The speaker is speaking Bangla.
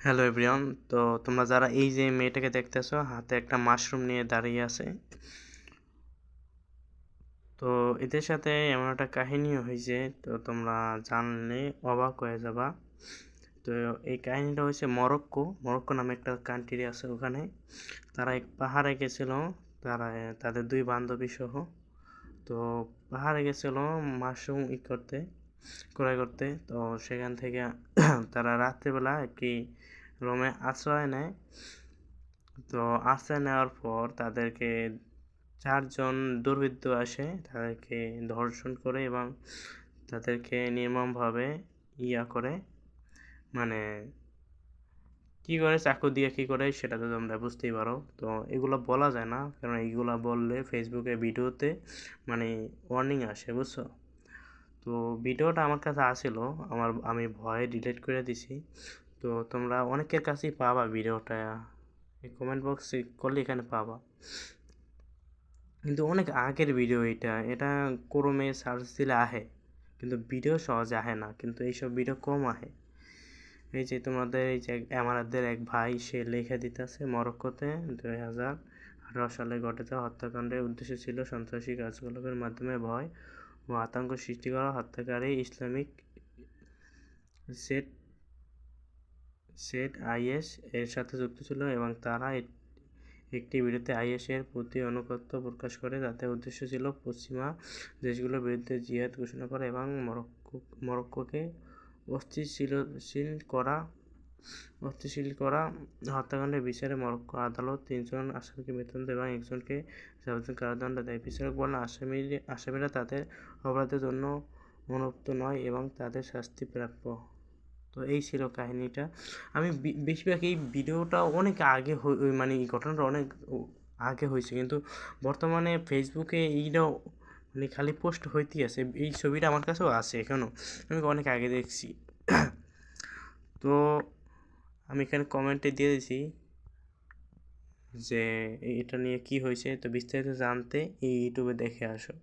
Hello everyone. তো তোমরা যারা এই যে মেয়েটাকে দেখতেছো হাতে একটা মাশরুম নিয়ে দাঁড়িয়ে আছে, তো এদের সাথে এমন একটা কাহিনী হয়েছে, তো তোমরা জানলে অবাক হয়ে যাবা। তো এই কাহিনীটা হয়েছে মরক্কো নামে একটা কান্ট্রি আছে ওখানে। তারা এক পাহাড়ে গেছিল, তারা তাদের দুই বান্ধবী সহ। তো পাহাড়ে গেছিল মাশরুম ক্রয় করতে। তো সেখান থেকে তারা রাত্রিবেলা একটি রুমে আশ্রয় নেয়। তো আশ্রয় নেওয়ার পর তাদেরকে 4 জন দুর্বৃত্ত আসে, তাদেরকে ধর্ষণ করে এবং তাদেরকে নির্মমভাবে করে, মানে কি করে, চাকু দিয়ে কি করে সেটা তো তোমরা বুঝতেই পারো। তো এগুলো বলা যায় না, কারণ এইগুলো বললে ফেসবুকে ভিডিওতে মানে ওয়ার্নিং আসে, বুঝছো? তো ভিডিওটা আমার কাছে আসিল, আমি ভয়ে ডিলিট করে দিছি। তো তোমরা অনেকের কাছেই পাবা ভিডিওটা, এই কমেন্ট বক্সে করলে এখানে পাবা। কিন্তু অনেক আগের ভিডিও এটা ক্রোমে সার্চ দিলে আহে, কিন্তু ভিডিও সহজে আহে না, কিন্তু এইসব ভিডিও কম আহে। এই যে তোমাদের এই যে আমাদের এক ভাই, সে লেখা দিতেছে মরক্কোতে 2018 সালে ঘটে যাওয়া হত্যাকাণ্ডের উদ্দেশ্য ছিল সন্ত্রাসী কার্যকলাপের মাধ্যমে ভয় ও আতঙ্ক সৃষ্টি করা। হত্যাকারী ইসলামিক সেট সেট আইএস এর সাথে যুক্ত ছিল এবং তারা একটি ভিডিওতে আইএসের প্রতি আনুগত্য প্রকাশ করে। তাদের উদ্দেশ্য ছিল পশ্চিমা দেশগুলোর বিরুদ্ধে জিহাদ ঘোষণা করা এবং মরক্কোকে অস্থিতিশীল করা। হত্যাকাণ্ডের বিচারে মরক্কো আদালত 3 জন আসামিকে মৃত্যুদণ্ড এবং একজনকে যাবজ্জীবন কারাদণ্ড দেয়। বিচারক বলেন, আসামিরা তাদের অপরাধের জন্য অনুতপ্ত নয় এবং তাদের শাস্তি প্রাপ্য। তো এই ছিল কাহিনীটা। আমি বেশিরভাগ এই ভিডিওটা অনেক আগে মানে এই ঘটনাটা অনেক আগে হয়েছে, কিন্তু বর্তমানে ফেসবুকে এইটাও মানে খালি পোস্ট হইতেই আছে। এই ছবিটা আমার কাছেও আছে এখনও, আমি অনেক আগে দেখছি। তো আমি এখানে কমেন্টে দিয়ে দিছি যে এটা নিয়ে কি হয়েছে। তো বিস্তারিত জানতে এই ইউটিউবে দেখে আসো।